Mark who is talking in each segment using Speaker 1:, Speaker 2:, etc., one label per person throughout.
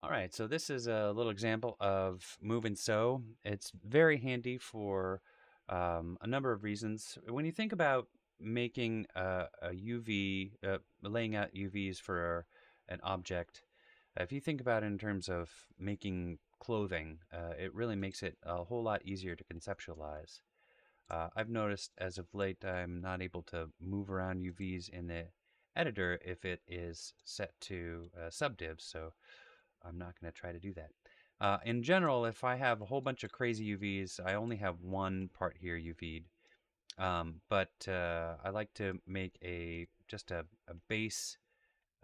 Speaker 1: All right, so this is a little example of move and sew. It's very handy for a number of reasons. When you think about making a UV, laying out UVs for an object, if you think about it in terms of making clothing, it really makes it a whole lot easier to conceptualize. I've noticed as of late I'm not able to move around UVs in the editor if it is set to subdivs, so I'm not going to try to do that. In general, if I have a whole bunch of crazy UVs, I only have one part here UV'd. But I like to make just a base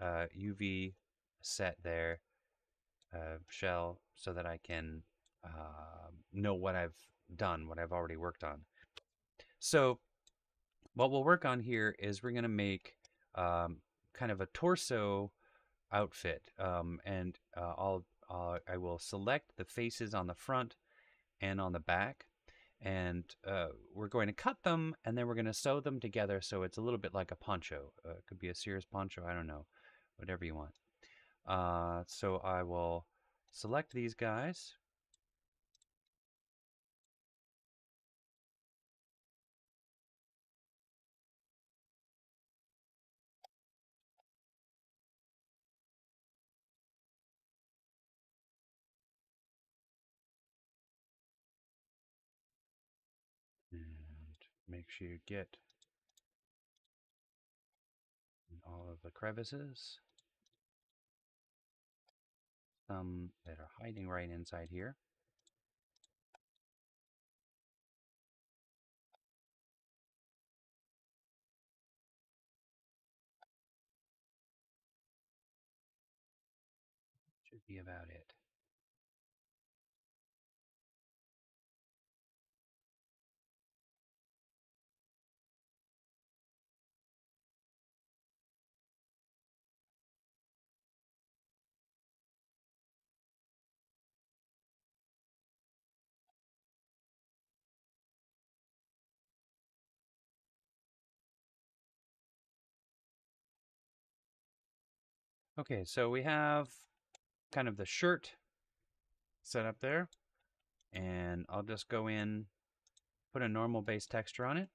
Speaker 1: UV set there, shell, so that I can know what I've done, what I've already worked on. So what we'll work on here is we're going to make um, kind of a torso outfit, and I will select the faces on the front and on the back, and we're going to cut them, and then we're going to sew them together so it's a little bit like a poncho. It could be a Sears poncho, I don't know, whatever you want. So I will select these guys. And make sure you get all of the crevices. Some that are hiding right inside here. Should be about it. Okay, so we have kind of the shirt set up there, and I'll just go in, put a normal base texture on it,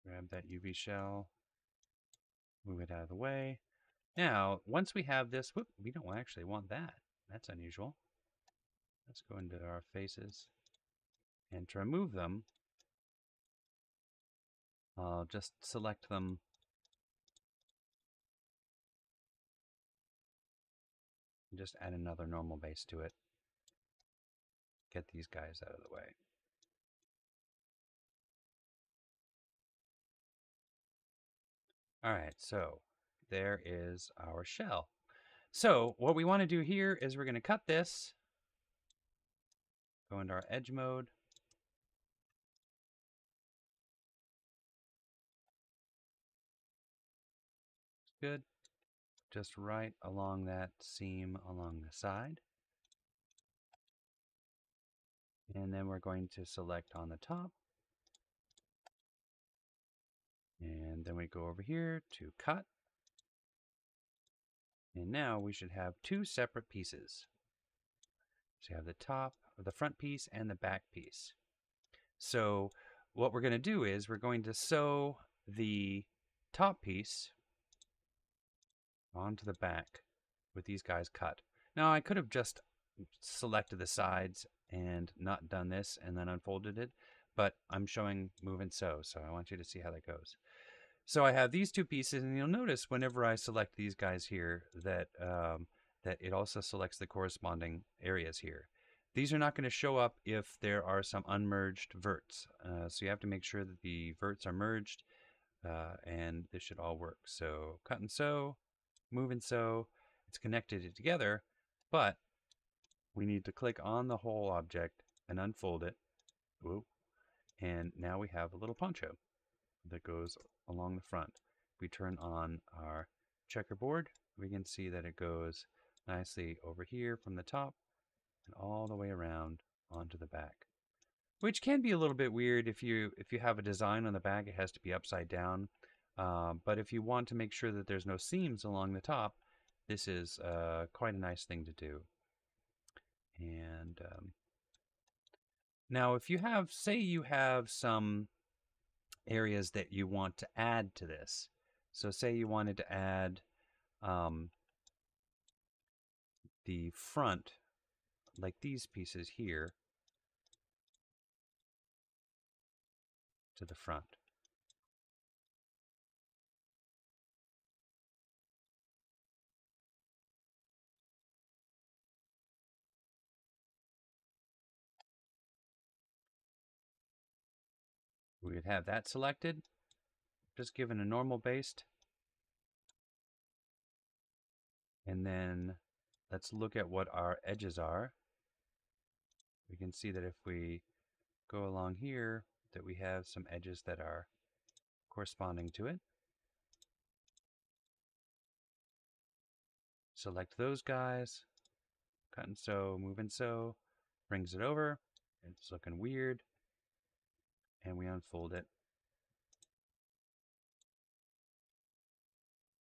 Speaker 1: grab that UV shell, move it out of the way. Now, once we have this, whoop, we don't actually want that. That's unusual. Let's go into our faces, and to remove them, I'll just select them and just add another normal base to it. Get these guys out of the way. All right, so there is our shell. So what we want to do here is we're going to cut this, go into our edge mode, good, just right along that seam along the side. And then we're going to select on the top. And then we go over here to cut. And now we should have two separate pieces. So you have the top, or the front piece and the back piece. So what we're going to do is we're going to sew the top piece onto the back with these guys cut. Now I could have just selected the sides and not done this and then unfolded it, but I'm showing move and sew, so I want you to see how that goes. So I have these two pieces, and you'll notice whenever I select these guys here that that it also selects the corresponding areas here. These are not going to show up if there are some unmerged verts. So you have to make sure that the verts are merged, and this should all work. So cut and sew, move and sew. It's connected together, but we need to click on the whole object and unfold it. Whoa. And now we have a little poncho that goes along the front. If we turn on our checkerboard, we can see that it goes nicely over here from the top and all the way around onto the back. Which can be a little bit weird if you have a design on the back, it has to be upside down. But if you want to make sure that there's no seams along the top, this is quite a nice thing to do. And now if you have, say you have some areas that you want to add to this. So say you wanted to add um, the front, like these pieces here, to the front. We would have that selected, just given a normal based. And then let's look at what our edges are. We can see that if we go along here, that we have some edges that are corresponding to it. Select those guys, cut and sew, move and sew, brings it over. It's looking weird. And we unfold it.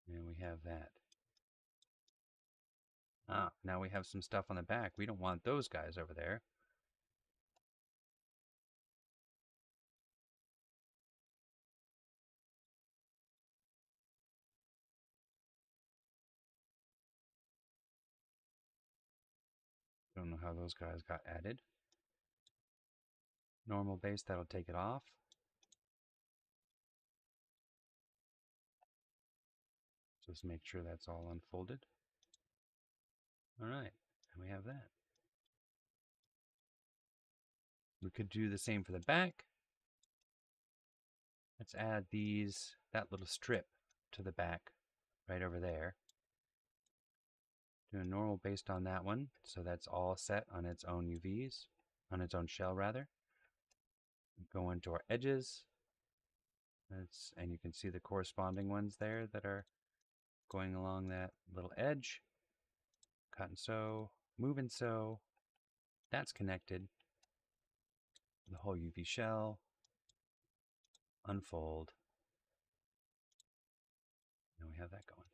Speaker 1: And we have that. Ah, now we have some stuff on the back. We don't want those guys over there. Don't know how those guys got added. Normal base, that'll take it off. Just make sure that's all unfolded. All right, and we have that. We could do the same for the back. Let's add that little strip to the back right over there. Do a normal based on that one. So that's all set on its own UVs, on its own shell rather. Go into our edges. And you can see the corresponding ones there that are going along that little edge. Cut and sew, move and sew. That's connected. The whole UV shell. Unfold. And we have that going.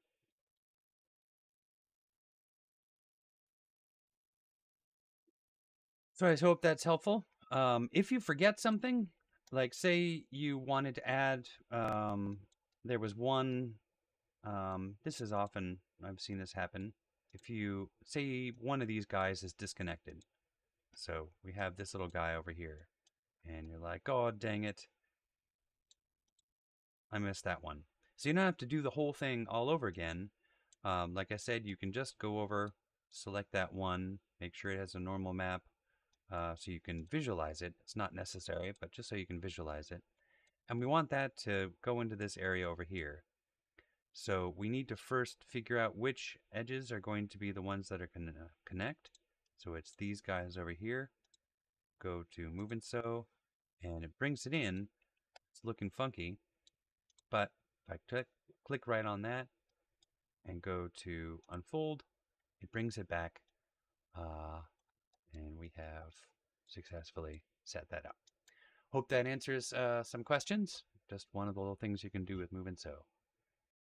Speaker 1: So I hope that's helpful. If you forget something, like say you wanted to add, there was one, this is often, I've seen this happen. If you say one of these guys is disconnected, so we have this little guy over here, and you're like, oh, dang it, I missed that one. So you don't have to do the whole thing all over again. Like I said, you can just go over, select that one, make sure it has a normal map, so you can visualize it. It's not necessary, but just so you can visualize it. And we want that to go into this area over here. So we need to first figure out which edges are going to be the ones that are going to connect. So it's these guys over here. Go to Move and Sew, and it brings it in. It's looking funky, but if I click right on that and go to Unfold, it brings it back, and we have successfully set that up. Hope that answers some questions. Just one of the little things you can do with Move and Sew.